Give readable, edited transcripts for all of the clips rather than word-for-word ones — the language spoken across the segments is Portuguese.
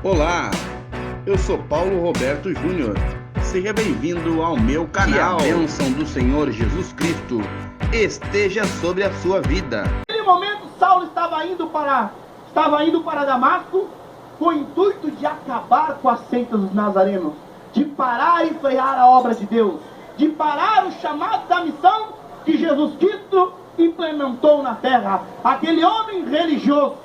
Olá, eu sou Paulo Roberto Júnior. Seja bem-vindo ao meu canal. Que a bênção do Senhor Jesus Cristo esteja sobre a sua vida. Naquele momento, Saulo estava indo para Damasco com o intuito de acabar com a seita dos nazarenos, de parar e frear a obra de Deus, de parar o chamado da missão que Jesus Cristo implementou na terra. Aquele homem religioso,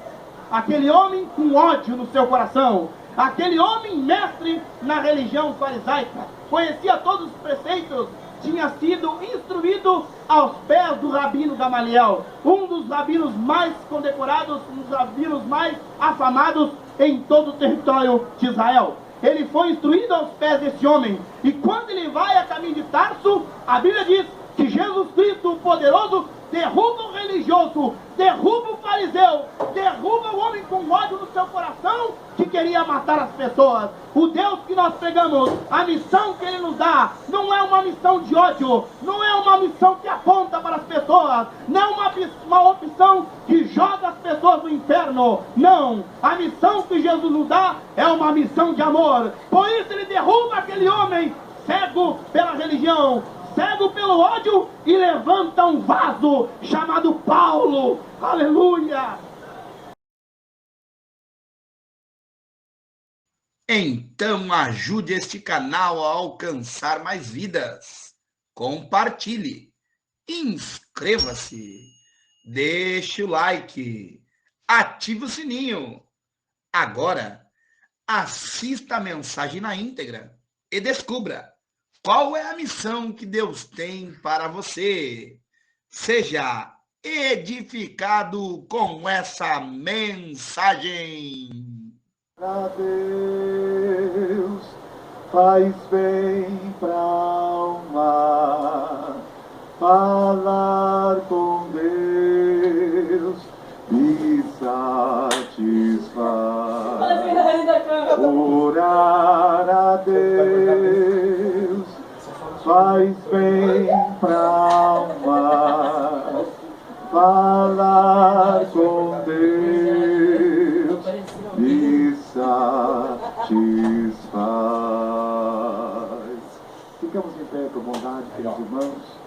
aquele homem com ódio no seu coração, aquele homem mestre na religião farisaica, conhecia todos os preceitos, tinha sido instruído aos pés do rabino Gamaliel, um dos rabinos mais condecorados, um dos rabinos mais afamados em todo o território de Israel. Ele foi instruído aos pés desse homem, e quando ele vai a caminho de Tarso, a Bíblia diz que Jesus Cristo, o poderoso, derruba o religioso, derruba o fariseu, derruba o homem com ódio no seu coração que queria matar as pessoas. O Deus que nós pregamos, a missão que Ele nos dá, não é uma missão de ódio, não é uma missão que aponta para as pessoas, não é uma opção que joga as pessoas no inferno. Não, a missão que Jesus nos dá é uma missão de amor. Por isso Ele derruba aquele homem cego pela religião, cego pelo ódio, e levanta um vaso chamado Paulo. Aleluia! Então ajude este canal a alcançar mais vidas. Compartilhe, inscreva-se, deixe o like, ative o sininho. Agora, assista a mensagem na íntegra e descubra qual é a missão que Deus tem para você. Seja edificado com essa mensagem. Pra Deus faz bem pra alma falar com Deus e satisfaz. Orar a Deus faz bem pra alma falar com Deus e satisfaz. Ficamos em pé com bondade, queridos irmãos.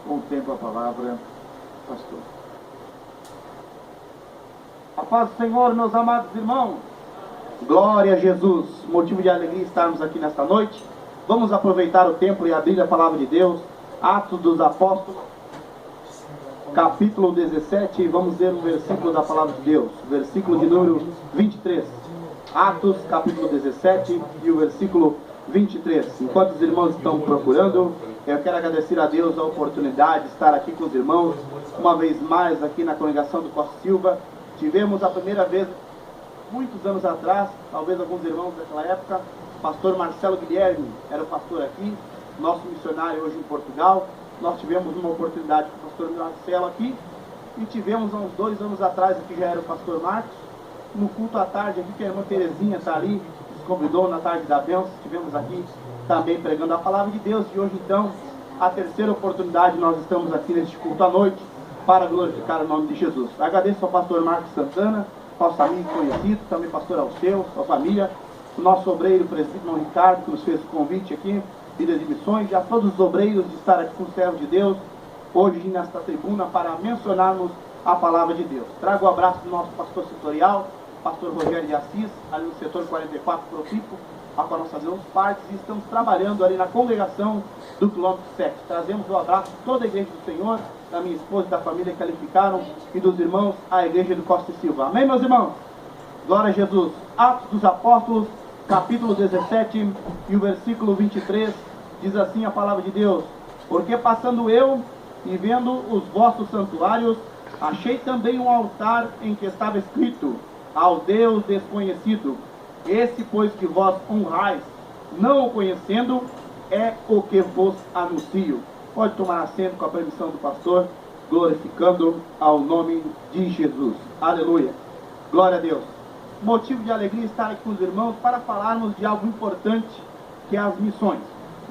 Contempla a palavra, pastor. A paz do Senhor, meus amados irmãos. Glória a Jesus. Motivo de alegria estarmos aqui nesta noite. Vamos aproveitar o tempo e abrir a palavra de Deus. Atos dos Apóstolos, capítulo 17, e vamos ler um versículo da palavra de Deus, versículo de número 23. Atos, capítulo 17 e o versículo 23. Enquanto os irmãos estão procurando, eu quero agradecer a Deus a oportunidade de estar aqui com os irmãos, uma vez mais aqui na congregação do Costa Silva. Tivemos a primeira vez, muitos anos atrás, talvez alguns irmãos daquela época, o pastor Marcelo Guilherme era o pastor aqui, nosso missionário hoje em Portugal. Nós tivemos uma oportunidade com o pastor Marcelo aqui, e tivemos há uns 2 anos atrás, aqui já era o pastor Marcos, no culto à tarde aqui, que a irmã Terezinha está ali, nos convidou na tarde da bênção, estivemos aqui também pregando a palavra de Deus, e hoje então, a terceira oportunidade, nós estamos aqui neste culto à noite, para glorificar o nome de Jesus. Agradeço ao pastor Marcos Santana, nosso amigo conhecido, também pastor Alceu, sua família, o nosso obreiro, o presbítero Ricardo, que nos fez o convite aqui, Líder de Missões, e a todos os obreiros de estar aqui com o servo de Deus, hoje nesta tribuna, para mencionarmos a palavra de Deus. Trago o abraço do nosso pastor setorial, pastor Rogério de Assis, ali no setor 44 Propico, a qual nós fazemos parte, e estamos trabalhando ali na congregação do quilômetro 7. Trazemos o abraço de toda a igreja do Senhor, da minha esposa e da família que qualificaram, e dos irmãos, a igreja do Costa e Silva. Amém, meus irmãos? Glória a Jesus. Atos dos Apóstolos, capítulo 17 e o versículo 23, diz assim a palavra de Deus: porque passando eu e vendo os vossos santuários, achei também um altar em que estava escrito: ao Deus desconhecido. Esse, pois, que vós honrais, não o conhecendo, é o que vos anuncio. Pode tomar assento com a permissão do pastor, glorificando ao nome de Jesus. Aleluia. Glória a Deus. Motivo de alegria estar aqui com os irmãos para falarmos de algo importante, que é as missões.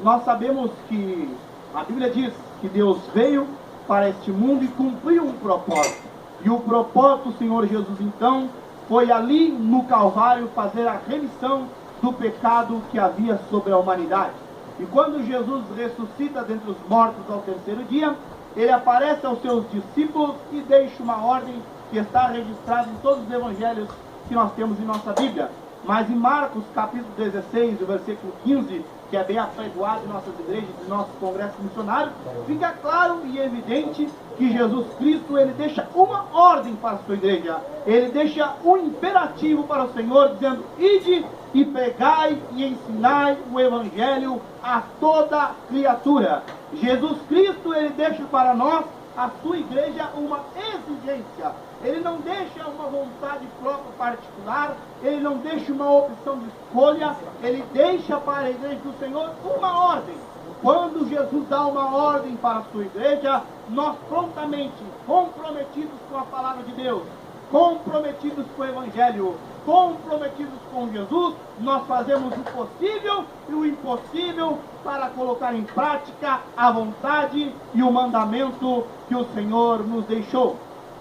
Nós sabemos que a Bíblia diz que Deus veio para este mundo e cumpriu um propósito. E o propósito do Senhor Jesus, então, foi ali no Calvário fazer a remissão do pecado que havia sobre a humanidade. E quando Jesus ressuscita dentre os mortos ao terceiro dia, ele aparece aos seus discípulos e deixa uma ordem que está registrada em todos os evangelhos que nós temos em nossa Bíblia. Mas em Marcos capítulo 16, o versículo 15, que é bem apregoado em nossas igrejas e nossos congressos missionários, fica claro e evidente que Jesus Cristo, ele deixa uma ordem para a sua igreja. Ele deixa um imperativo para o Senhor, dizendo: ide e pregai e ensinai o evangelho a toda criatura. Jesus Cristo, ele deixa para nós, a sua igreja, uma exigência. Ele não deixa uma vontade própria particular, ele não deixa uma opção de escolha, ele deixa para a igreja do Senhor uma ordem. Quando Jesus dá uma ordem para a sua igreja, nós prontamente, comprometidos com a palavra de Deus, comprometidos com o evangelho, comprometidos com Jesus, nós fazemos o possível e o impossível para colocar em prática a vontade e o mandamento que o Senhor nos deixou.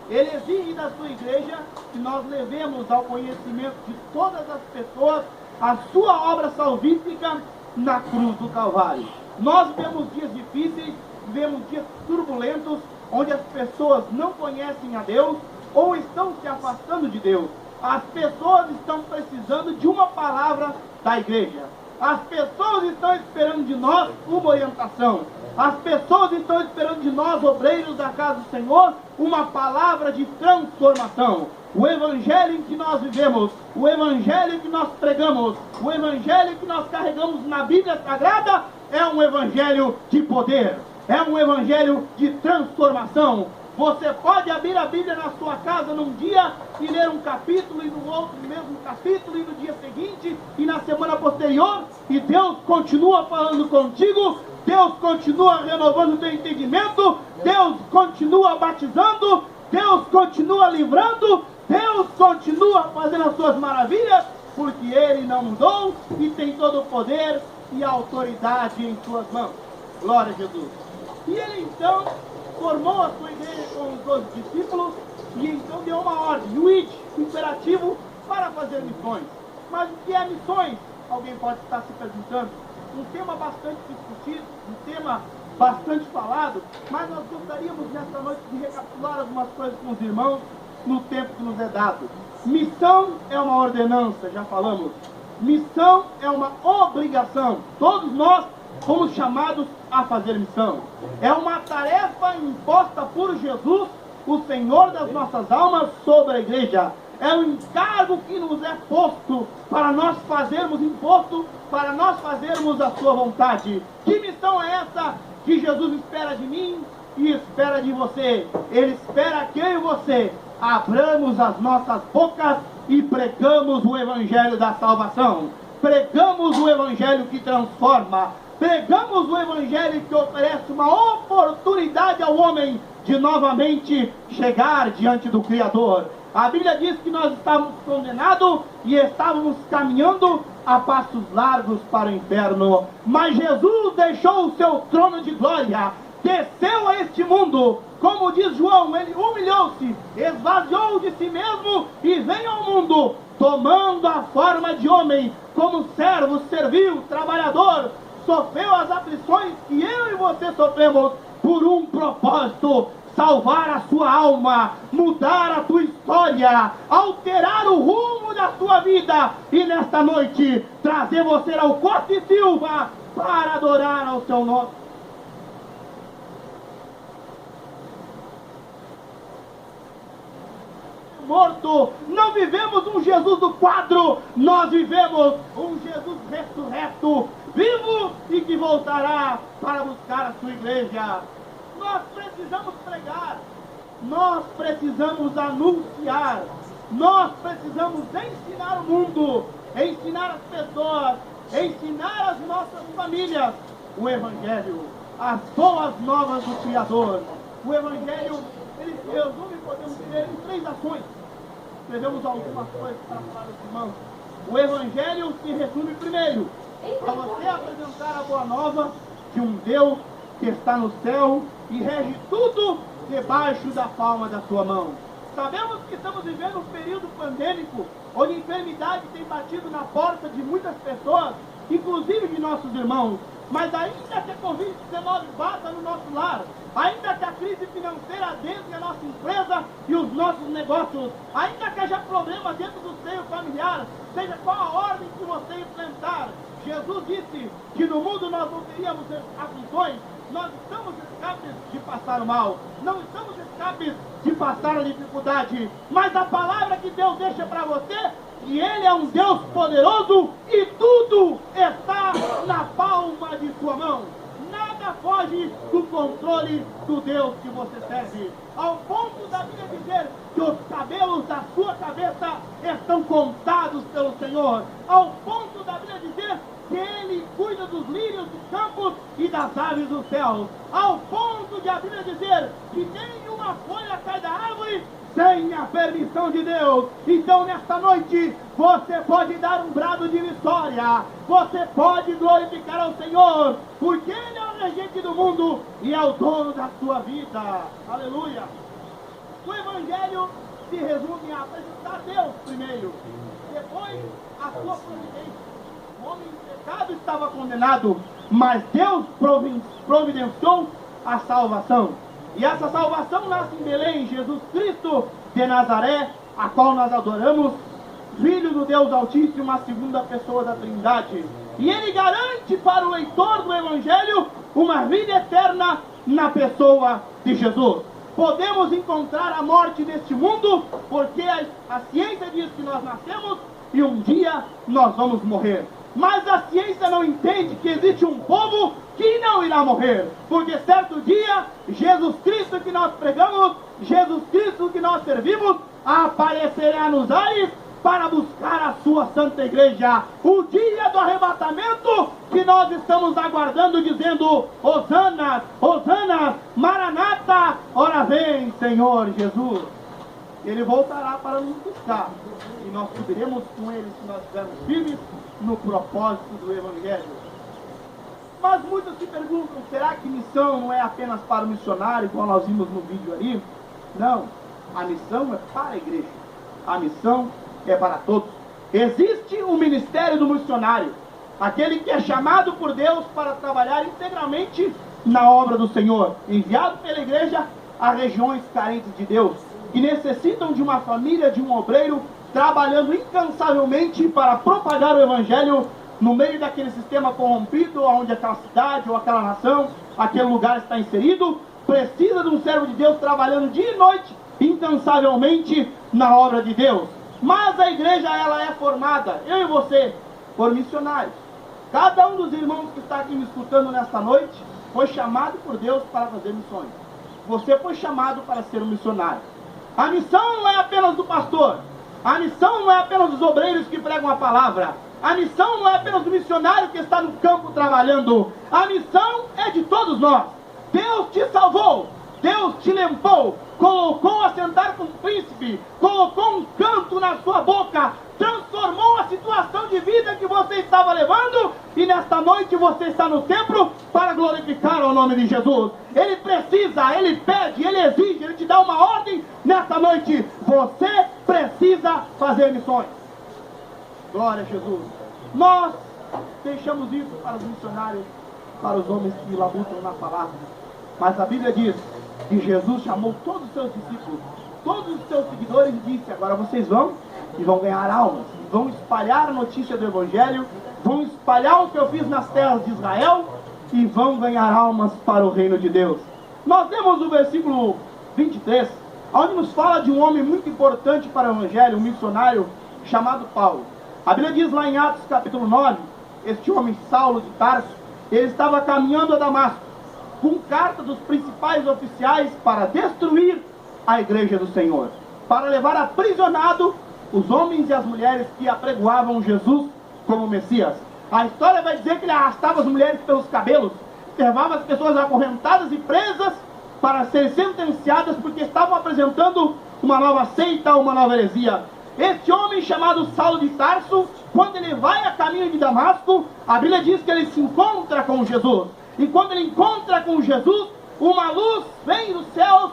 Ele exige da sua igreja que nós levemos ao conhecimento de todas as pessoas a sua obra salvífica na cruz do Calvário. Nós vivemos dias difíceis, vivemos dias turbulentos, onde as pessoas não conhecem a Deus ou estão se afastando de Deus. As pessoas estão precisando de uma palavra da igreja. As pessoas estão esperando de nós uma orientação. As pessoas estão esperando de nós, obreiros da casa do Senhor, uma palavra de transformação. O evangelho em que nós vivemos, o evangelho que nós pregamos, o evangelho que nós carregamos na Bíblia Sagrada é um evangelho de poder, é um evangelho de transformação. Você pode abrir a Bíblia na sua casa num dia e ler um capítulo, e no outro o mesmo capítulo, e no dia seguinte, e na semana posterior, e Deus continua falando contigo, Deus continua renovando o teu entendimento, Deus continua batizando, Deus continua livrando, Deus continua fazendo as suas maravilhas, porque Ele não mudou e tem todo o poder e a autoridade em suas mãos. Glória a Jesus. E Ele então formou a sua igreja com os 12 discípulos e então deu uma ordem, o id, imperativo para fazer missões. Mas o que é missões? Alguém pode estar se perguntando. Um tema bastante discutido, um tema bastante falado, mas nós gostaríamos nesta noite de recapitular algumas coisas com os irmãos no tempo que nos é dado. Missão é uma ordenança, já falamos. Missão é uma obrigação. Todos nós fomos chamados a fazer missão. É uma tarefa imposta por Jesus, o Senhor das nossas almas, sobre a igreja. É um encargo que nos é posto para nós fazermos imposto, para nós fazermos a sua vontade. Que missão é essa que Jesus espera de mim e espera de você? Ele espera que eu e você abramos as nossas bocas e pregamos o evangelho da salvação. Pregamos o evangelho que transforma. Pregamos o evangelho que oferece uma oportunidade ao homem de novamente chegar diante do Criador. A Bíblia diz que nós estávamos condenados e estávamos caminhando a passos largos para o inferno. Mas Jesus deixou o seu trono de glória, desceu a este mundo. Como diz João, ele humilhou-se, esvaziou de si mesmo e veio ao mundo, tomando a forma de homem, como servo, servil, trabalhador, sofreu as aflições que eu e você sofremos por um propósito: salvar a sua alma, mudar a tua história, alterar o rumo da tua vida e nesta noite trazer você ao Costa e Silva para adorar ao seu nome. Morto, não vivemos um Jesus do quadro, nós vivemos um Jesus ressurreto, vivo e que voltará para buscar a sua igreja. Nós precisamos pregar, nós precisamos anunciar, nós precisamos ensinar o mundo, ensinar as pessoas, ensinar as nossas famílias o Evangelho, as boas novas do Criador. O Evangelho, ele se resume, podemos dizer, em 3 ações. Escrevemos algumas coisas para falar dos irmãos. O Evangelho se resume primeiro a você apresentar a boa nova de um Deus que está no céu e rege tudo debaixo da palma da sua mão. Sabemos que estamos vivendo um período pandêmico, onde a enfermidade tem batido na porta de muitas pessoas, inclusive de nossos irmãos. Mas ainda que a Covid-19 bata no nosso lar, ainda que a crise financeira adentre a nossa empresa e os nossos negócios, ainda que haja problemas dentro do seio familiar, seja qual a ordem que você enfrentar, Jesus disse que no mundo nós não teríamos aflições. Nós estamos escapes de passar o mal, não estamos escapes de passar a dificuldade, mas a palavra que Deus deixa para você, que Ele é um Deus poderoso e tudo está na palma de sua mão. Nada foge do controle do Deus que você serve, ao ponto da Bíblia dizer que os cabelos da sua cabeça estão contados pelo Senhor, ao ponto da Bíblia dizer que Ele cuida dos lírios dos campos e das aves dos céus, ao ponto de a Bíblia dizer que nenhuma folha cai da árvore sem a permissão de Deus. Então nesta noite você pode dar um brado de vitória, você pode glorificar ao Senhor, porque Ele é o regente do mundo e é o dono da sua vida. Aleluia! O Evangelho se resume a apresentar Deus primeiro, depois a sua providência. O homem em pecado estava condenado, mas Deus providenciou a salvação. E essa salvação nasce em Belém, Jesus Cristo de Nazaré, a qual nós adoramos, Filho do Deus Altíssimo, a segunda pessoa da Trindade. E Ele garante para o leitor do Evangelho uma vida eterna na pessoa de Jesus. Podemos encontrar a morte neste mundo, porque a ciência diz que nós nascemos e um dia nós vamos morrer. Mas a ciência não entende que existe um povo que não irá morrer, porque certo dia, Jesus Cristo que nós pregamos, Jesus Cristo que nós servimos, aparecerá nos ares para buscar a sua santa igreja. O dia do arrebatamento que nós estamos aguardando, dizendo: Hosana, Hosana, Maranata, ora vem, Senhor Jesus. Ele voltará para nos buscar, e nós subiremos com Ele se nós estivermos firmes no propósito do Evangelho. Mas muitos se perguntam, será que missão não é apenas para o missionário, como nós vimos no vídeo ali? Não, a missão é para a igreja, a missão é para todos. Existe o ministério do missionário, aquele que é chamado por Deus para trabalhar integralmente na obra do Senhor, enviado pela igreja a regiões carentes de Deus, que necessitam de uma família, de um obreiro, trabalhando incansavelmente para propagar o Evangelho no meio daquele sistema corrompido, onde aquela cidade ou aquela nação, aquele lugar está inserido. Precisa de um servo de Deus trabalhando dia e noite, incansavelmente na obra de Deus. Mas a igreja, ela é formada, eu e você, por missionários. Cada um dos irmãos que está aqui me escutando nesta noite foi chamado por Deus para fazer missões. Você foi chamado para ser um missionário. A missão não é apenas do pastor, a missão não é apenas dos obreiros que pregam a palavra, a missão não é apenas do missionário que está no campo trabalhando, a missão é de todos nós. Deus te salvou, Deus te limpou, colocou a sentar com o príncipe, colocou um canto na sua boca, transformou a situação de vida que você estava levando, e nesta noite você está no templo para glorificar o nome de Jesus. Ele precisa, Ele pede, Ele exige, Ele te dá uma ordem nesta noite: você precisa fazer missões. Glória a Jesus. Nós deixamos isso para os missionários, para os homens que labutam na palavra, mas a Bíblia diz que Jesus chamou todos os seus discípulos, todos os seus seguidores, e disse: agora vocês vão e vão ganhar almas, vão espalhar a notícia do Evangelho, vão espalhar o que eu fiz nas terras de Israel e vão ganhar almas para o reino de Deus. Nós temos o versículo 23, onde nos fala de um homem muito importante para o Evangelho, um missionário chamado Paulo. A Bíblia diz lá em Atos capítulo 9, este homem Saulo de Tarso, ele estava caminhando a Damasco, com carta dos principais oficiais para destruir a igreja do Senhor, para levar aprisionado os homens e as mulheres que apregoavam Jesus como Messias. A história vai dizer que ele arrastava as mulheres pelos cabelos, levava as pessoas acorrentadas e presas para serem sentenciadas porque estavam apresentando uma nova seita, uma nova heresia. Este homem chamado Saulo de Tarso, quando ele vai a caminho de Damasco, a Bíblia diz que ele se encontra com Jesus. E quando ele encontra com Jesus, uma luz vem dos céus,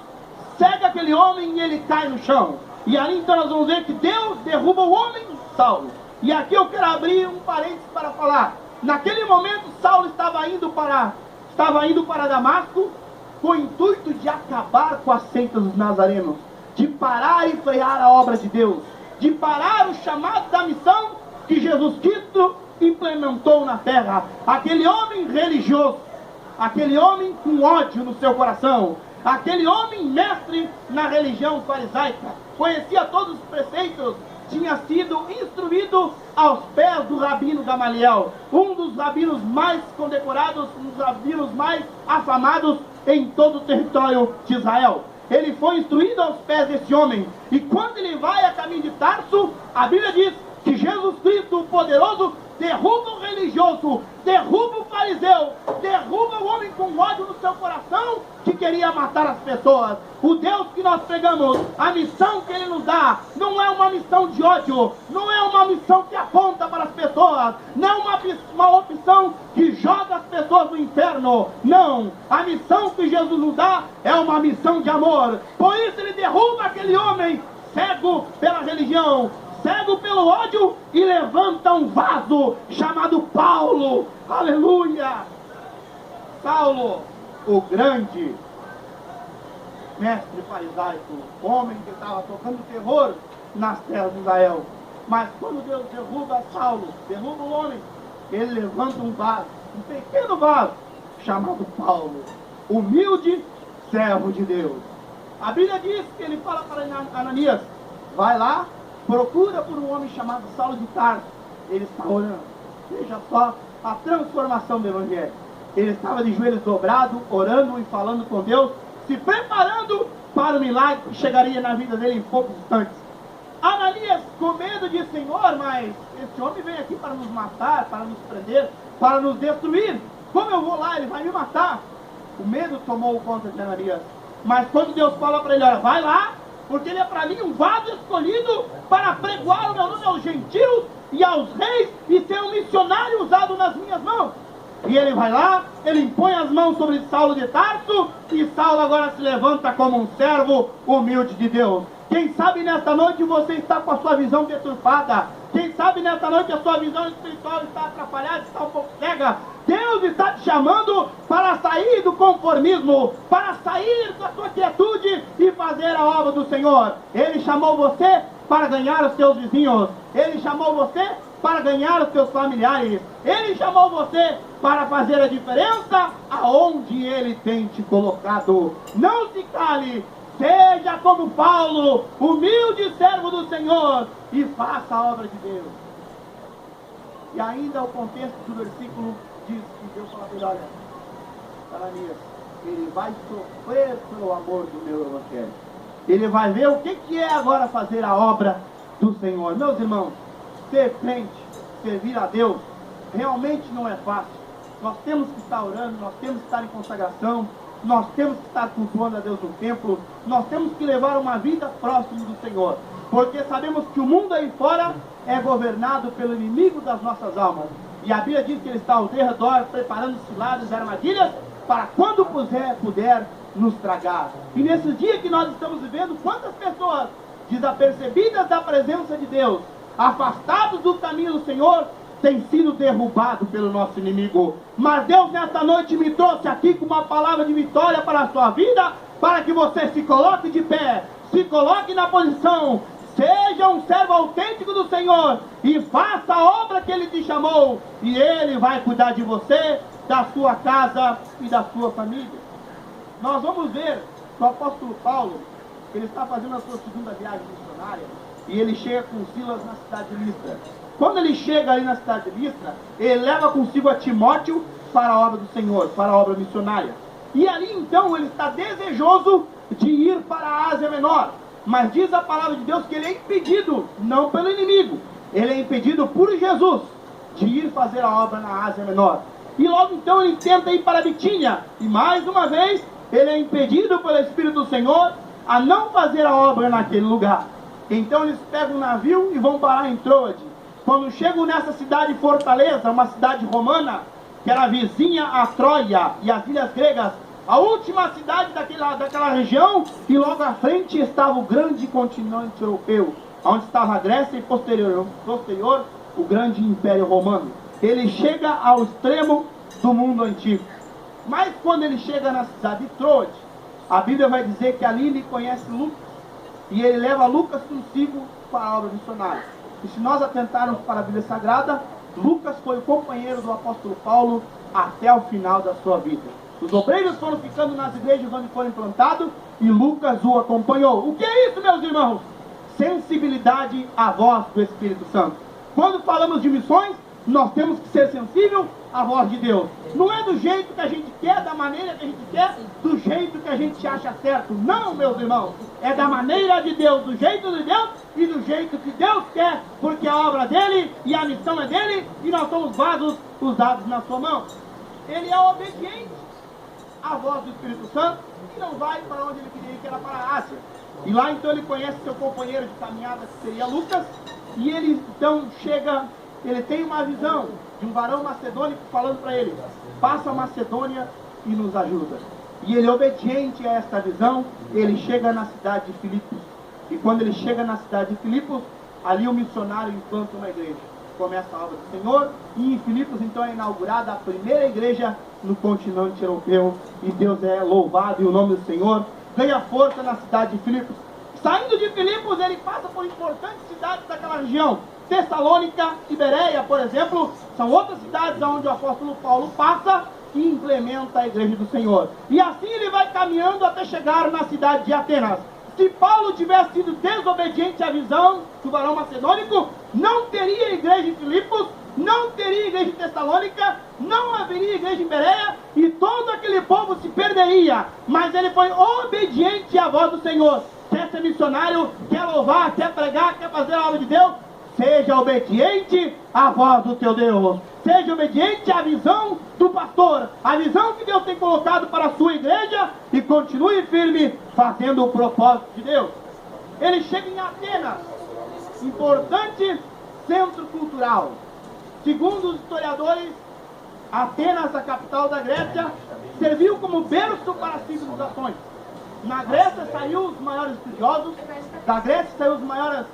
cega aquele homem e ele cai no chão. E ali então nós vamos ver que Deus derruba o homem Saulo. E aqui eu quero abrir um parênteses para falar. Naquele momento Saulo estava indo para Damasco com o intuito de acabar com a seita dos nazarenos, de parar e frear a obra de Deus, de parar o chamado da missão que Jesus Cristo implementou na terra. Aquele homem religioso, aquele homem com ódio no seu coração, aquele homem mestre na religião farisaica, conhecia todos os preceitos, tinha sido instruído aos pés do rabino Gamaliel, um dos rabinos mais condecorados, um dos rabinos mais afamados em todo o território de Israel. Ele foi instruído aos pés desse homem, e quando ele vai a caminho de Tarso, a Bíblia diz que Jesus Cristo, o poderoso, derruba o religioso, derruba o fariseu, derruba o homem com ódio no seu coração, que queria matar as pessoas. O Deus que nós pregamos, a missão que Ele nos dá, não é uma missão de ódio, não é uma missão que aponta para as pessoas, não é uma opção que joga as pessoas no inferno, não. A missão que Jesus nos dá é uma missão de amor. Por isso Ele derruba aquele homem cego pela religião, cego pelo ódio, e levanta um vaso chamado Paulo. Aleluia! Saulo, o grande mestre farisaico, homem que estava tocando terror nas terras de Israel. Mas quando Deus derruba Saulo, derruba o homem, ele levanta um vaso, um pequeno vaso, chamado Paulo, humilde servo de Deus. A Bíblia diz que ele fala para Ananias: vai lá, procura por um homem chamado Saulo de Tarso. Ele está orando. Veja só a transformação do Evangelho. Ele estava de joelhos dobrados, orando e falando com Deus, se preparando para o milagre que chegaria na vida dele em poucos instantes. Ananias, com medo, disse: Senhor, mas esse homem vem aqui para nos matar, para nos prender, para nos destruir. Como eu vou lá? Ele vai me matar. O medo tomou conta de Ananias. Mas quando Deus fala para ele: olha, vai lá, porque ele é para mim um vaso escolhido para pregoar o meu nome aos gentios e aos reis, e ser um missionário usado nas minhas mãos. E ele vai lá, ele impõe as mãos sobre Saulo de Tarso, e Saulo agora se levanta como um servo humilde de Deus. Quem sabe nesta noite você está com a sua visão deturpada. Quem sabe nesta noite a sua visão espiritual está atrapalhada, está um pouco cega. Deus está te chamando para sair do conformismo, para sair da sua quietude e fazer a obra do Senhor. Ele chamou você para ganhar os seus vizinhos. Ele chamou você para ganhar os seus familiares. Ele chamou você para fazer a diferença aonde Ele tem te colocado. Não se cale. Seja como Paulo, humilde servo do Senhor, e faça a obra de Deus. E ainda o contexto do versículo diz que Deus fala: olha, Ananias, ele vai sofrer pelo amor do meu Evangelho. Ele vai ver o que é agora fazer a obra do Senhor. Meus irmãos, ser crente, servir a Deus, realmente não é fácil. Nós temos que estar orando, nós temos que estar em consagração, nós temos que estar cultuando a Deus no templo, nós temos que levar uma vida próxima do Senhor, porque sabemos que o mundo aí fora é governado pelo inimigo das nossas almas, e a Bíblia diz que ele está ao redor preparando ciladas e armadilhas para quando puder nos tragar. E nesse dia que nós estamos vivendo, quantas pessoas desapercebidas da presença de Deus, afastados do caminho do Senhor, tem sido derrubado pelo nosso inimigo. Mas Deus nesta noite me trouxe aqui com uma palavra de vitória para a sua vida, para que você se coloque de pé, se coloque na posição, seja um servo autêntico do Senhor e faça a obra que Ele te chamou, e Ele vai cuidar de você, da sua casa e da sua família. Nós vamos ver que o apóstolo Paulo, ele está fazendo a sua segunda viagem missionária, e ele chega com Silas na cidade de Listra. Quando ele chega ali na cidade de Listra, ele leva consigo a Timóteo para a obra do Senhor, para a obra missionária. E ali então ele está desejoso de ir para a Ásia Menor. Mas diz a palavra de Deus que ele é impedido, não pelo inimigo, ele é impedido por Jesus de ir fazer a obra na Ásia Menor. E logo então ele tenta ir para a Bitínia, e mais uma vez ele é impedido pelo Espírito do Senhor a não fazer a obra naquele lugar. Então eles pegam um navio e vão parar em Troade. Quando chegam nessa cidade fortaleza, uma cidade romana, que era vizinha a Troia e as ilhas gregas, a última cidade daquela região, e logo à frente estava o grande continente europeu, onde estava a Grécia e posterior o grande Império Romano. Ele chega ao extremo do mundo antigo. Mas quando ele chega na cidade de Troade, a Bíblia vai dizer que ali ele conhece Lucas, e ele leva Lucas consigo para a obra missionária. E se nós atentarmos para a Bíblia Sagrada, Lucas foi o companheiro do apóstolo Paulo até o final da sua vida. Os obreiros foram ficando nas igrejas onde foram implantados, e Lucas o acompanhou. O que é isso, meus irmãos? Sensibilidade à voz do Espírito Santo. Quando falamos de missões, nós temos que ser sensível à voz de Deus. Não é do jeito que a gente quer, da maneira que a gente quer, do jeito que a gente acha certo. Não, meus irmãos. É da maneira de Deus, do jeito de Deus e do jeito que Deus quer, porque a obra dele e a missão é dele, e nós somos vasos usados na sua mão. Ele é obediente à voz do Espírito Santo e não vai para onde ele queria ir, que era para a Ásia. E lá então ele conhece seu companheiro de caminhada, que seria Lucas, e ele então chega, ele tem uma visão de um varão macedônico falando para ele: passa a Macedônia e nos ajuda. E ele, obediente a esta visão, ele chega na cidade de Filipos. E quando ele chega na cidade de Filipos, ali o missionário implanta uma igreja. Começa a obra do Senhor, e em Filipos então é inaugurada a primeira igreja no continente europeu, e Deus é louvado, e o nome do Senhor ganha força na cidade de Filipos. Saindo de Filipos, ele passa por importantes cidades daquela região. Tessalônica e Bereia, por exemplo, são outras cidades onde o apóstolo Paulo passa e implementa a igreja do Senhor. E assim ele vai caminhando até chegar na cidade de Atenas. Se Paulo tivesse sido desobediente à visão do varão macedônico, não teria igreja em Filipos, não teria igreja em Tessalônica, não haveria igreja em Bereia, e todo aquele povo se perderia. Mas ele foi obediente à voz do Senhor. Quer ser missionário, quer louvar, quer pregar, quer fazer a obra de Deus? Seja obediente à voz do teu Deus. Seja obediente à visão do pastor, a visão que Deus tem colocado para a sua igreja, e continue firme fazendo o propósito de Deus. Ele chega em Atenas, importante centro cultural. Segundo os historiadores, Atenas, a capital da Grécia, serviu como berço para as civilizações. Na Grécia saiu os maiores estudiosos, da Grécia saiu as maiores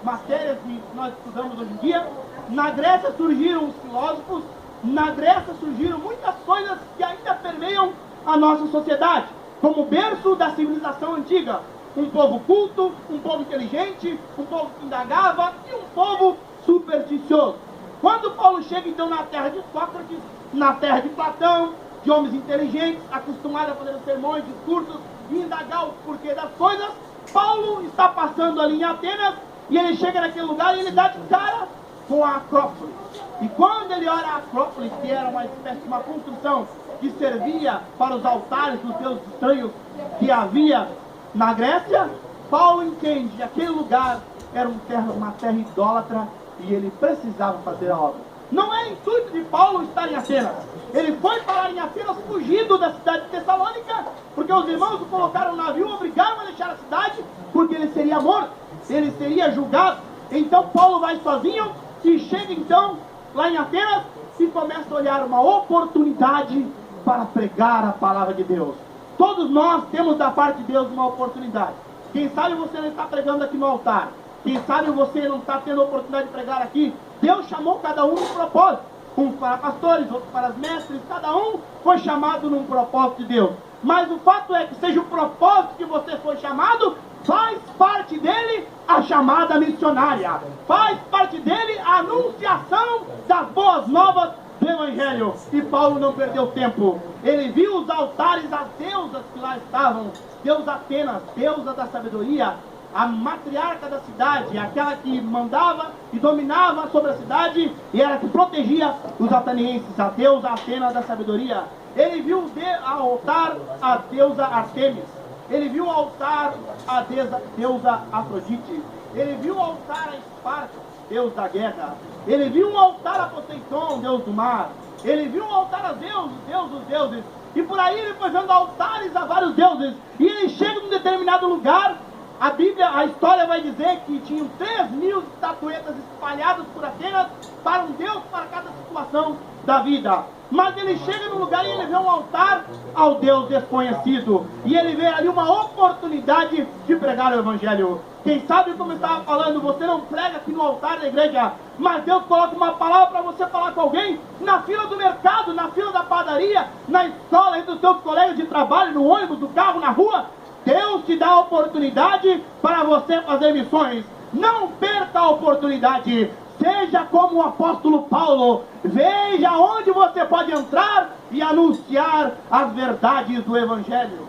matérias que nós estudamos hoje em dia. Na Grécia surgiram os filósofos, na Grécia surgiram muitas coisas que ainda permeiam a nossa sociedade, como berço da civilização antiga. Um povo culto, um povo inteligente, um povo que indagava, e um povo supersticioso. Quando Paulo chega então na terra de Sócrates, na terra de Platão, de homens inteligentes, acostumados a fazer sermões, discursos e indagar o porquê das coisas, Paulo está passando ali em Atenas, e ele chega naquele lugar e ele dá de cara com a Acrópole. E quando ele olha a Acrópole, que era uma espécie de uma construção que servia para os altares dos deuses estranhos que havia na Grécia, Paulo entende que aquele lugar era uma terra idólatra, e ele precisava fazer a obra. Não é intuito de Paulo estar em Atenas. Ele foi parar em Atenas fugindo da cidade de Tessalônica, porque os irmãos o colocaram no navio, obrigaram a deixar a cidade, porque ele seria morto, ele seria julgado. Então Paulo vai sozinho e chega então lá em Atenas e começa a olhar uma oportunidade para pregar a palavra de Deus. Todos nós temos da parte de Deus uma oportunidade. Quem sabe você não está pregando aqui no altar, quem sabe você não está tendo a oportunidade de pregar aqui. Deus chamou cada um num propósito. Uns para pastores, outros para mestres. Cada um foi chamado num propósito de Deus. Mas o fato é que seja o propósito que você foi chamado, faz parte dele a chamada missionária. Faz parte dele a anunciação das boas novas do Evangelho. E Paulo não perdeu tempo. Ele viu os altares, as deusas que lá estavam. Deusa Atenas, deusa da sabedoria, a matriarca da cidade, aquela que mandava e dominava sobre a cidade, e era que protegia os atenienses, a deusa Atena da sabedoria. Ele viu o altar a deusa Artemis, ele viu o altar a deusa Afrodite, ele viu o altar a Esparta, deus da guerra, ele viu um altar a Poseidon, deus do mar, ele viu um altar a Zeus, deus dos deuses, e por aí ele foi vendo altares a vários deuses, e ele chega num determinado lugar. A Bíblia, a história vai dizer que tinham 3.000 estatuetas espalhadas por Atenas, para um deus para cada situação. situação da vida. Mas ele chega no lugar e ele vê um altar ao Deus desconhecido. E ele vê ali uma oportunidade de pregar o Evangelho. Quem sabe, como eu estava falando, você não prega aqui no altar da igreja, mas Deus coloca uma palavra para você falar com alguém na fila do mercado, na fila da padaria, na escola, entre os seus colegas de trabalho, no ônibus, no carro, na rua. Deus te dá a oportunidade para você fazer missões. Não perca a oportunidade. Seja como o apóstolo Paulo. Veja onde você pode entrar e anunciar as verdades do Evangelho.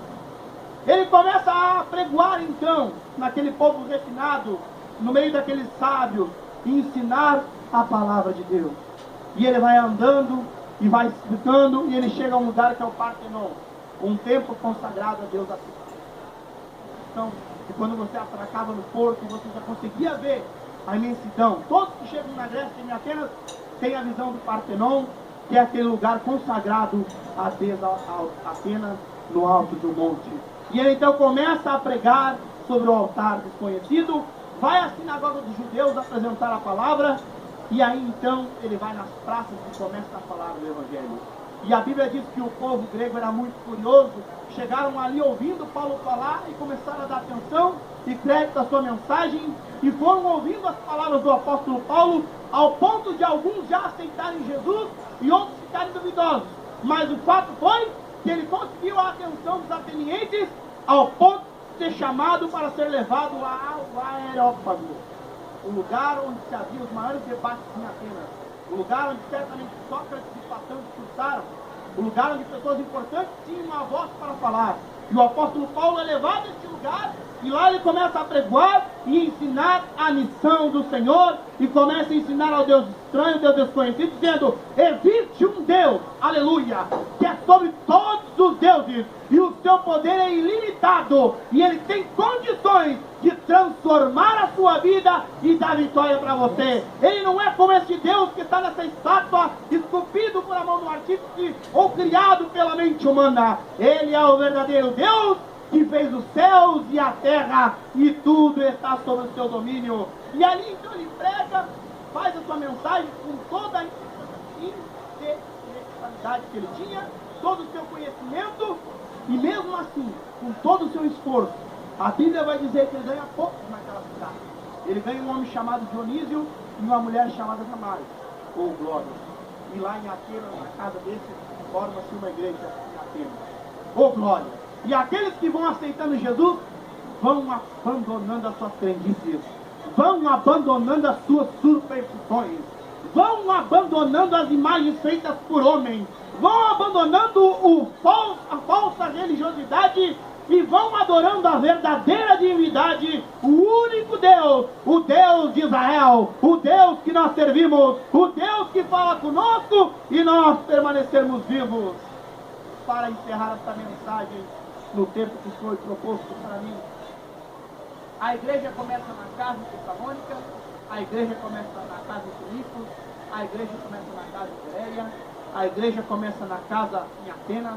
Ele começa a pregoar então, naquele povo refinado, no meio daqueles sábios, e ensinar a palavra de Deus. E ele vai andando e vai explicando, e ele chega a um lugar que é o Partenon, um templo consagrado a Deus assim. Então, e quando você atracava no porto, você já conseguia ver a imensidão. Todos que chegam na Grécia e em Atenas têm a visão do Partenon, que é aquele lugar consagrado a Deus, a Atenas, no alto do monte. E ele então começa a pregar sobre o altar desconhecido, vai à sinagoga dos judeus apresentar a palavra, e aí então ele vai nas praças e começa a falar do Evangelho. E a Bíblia diz que o povo grego era muito curioso, chegaram ali ouvindo Paulo falar e começaram a dar atenção e crédito à sua mensagem, e foram ouvindo as palavras do apóstolo Paulo, ao ponto de alguns já aceitarem Jesus e outros ficarem duvidosos. Mas o fato foi que ele conseguiu a atenção dos atenienses ao ponto de ser chamado para ser levado ao Areópago, o lugar onde se havia os maiores debates em Atenas, o lugar onde certamente Sócrates e Platão discursaram, o lugar onde pessoas importantes tinham uma voz para falar. E o apóstolo Paulo é levado a este lugar, e lá ele começa a pregoar e ensinar a missão do Senhor, e começa a ensinar ao Deus estranho, Deus desconhecido, dizendo: existe um Deus, aleluia, que é sobre todos os deuses, e o seu poder é ilimitado, e ele tem condições de transformar a sua vida e dar vitória para você. Ele não é como esse Deus que está nessa estátua, esculpido por a mão do artífice ou criado pela mente humana. Ele é o verdadeiro Deus que fez os céus e a terra, e tudo está sob o seu domínio. E ali então ele prega, faz a sua mensagem com toda a intelectualidade que ele tinha, todo o seu conhecimento, e mesmo assim, com todo o seu esforço, a Bíblia vai dizer que ele ganha pouco naquela cidade. Ele ganha um homem chamado Dionísio e uma mulher chamada Damaris, ou Glória. E lá em Atenas, na casa desse, forma-se uma igreja em Atenas, ou Glória. E aqueles que vão aceitando Jesus, vão abandonando as suas crendices, vão abandonando as suas superstições, vão abandonando as imagens feitas por homens, vão abandonando a falsa religiosidade e vão adorando a verdadeira divindade, o único Deus, o Deus de Israel, o Deus que nós servimos, o Deus que fala conosco e nós permanecermos vivos. Para encerrar essa mensagem no tempo que foi proposto para mim, a igreja começa na casa de Tessalônica, a igreja começa na casa de Filipos, a igreja começa na casa de Bereia, a igreja começa na casa em Atenas,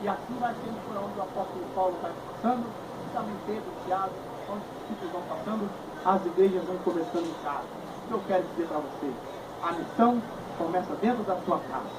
e assim vai sendo por onde o apóstolo Paulo vai passando, e também Pedro, Tiago, onde os discípulos vão passando, as igrejas vão começando em casa. O que eu quero dizer para você? A missão começa dentro da sua casa.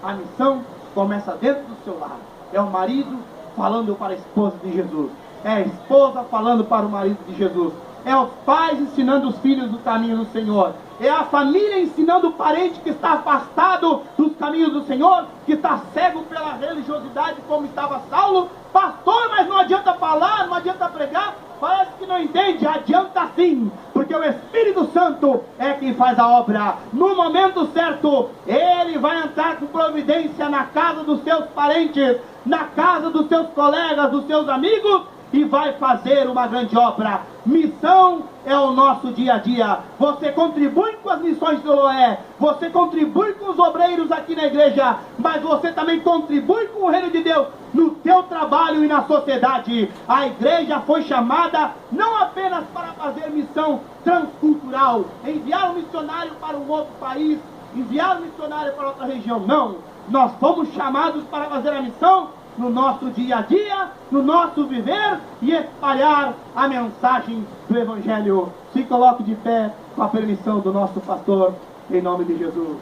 A missão começa dentro do seu lar. É o marido falando para a esposa de Jesus. É a esposa falando para o marido de Jesus. É os pais ensinando os filhos do caminho do Senhor. É a família ensinando o parente que está afastado dos caminhos do Senhor, que está cego pela religiosidade como estava Saulo. Pastor, mas não adianta falar, não adianta pregar. Parece que não entende, adianta sim, porque o Espírito Santo é quem faz a obra. No momento certo, ele vai entrar com providência na casa dos seus parentes, na casa dos seus colegas, dos seus amigos, e vai fazer uma grande obra. Missão é o nosso dia a dia. Você contribui com as missões do Eloé, você contribui com os obreiros aqui na igreja, mas você também contribui com o reino de Deus no teu trabalho e na sociedade. A igreja foi chamada não apenas para fazer missão transcultural, enviar um missionário para um outro país, enviar um missionário para outra região. Não, nós fomos chamados para fazer a missão no nosso dia a dia, no nosso viver, e espalhar a mensagem do Evangelho. Se coloque de pé com a permissão do nosso pastor, em nome de Jesus.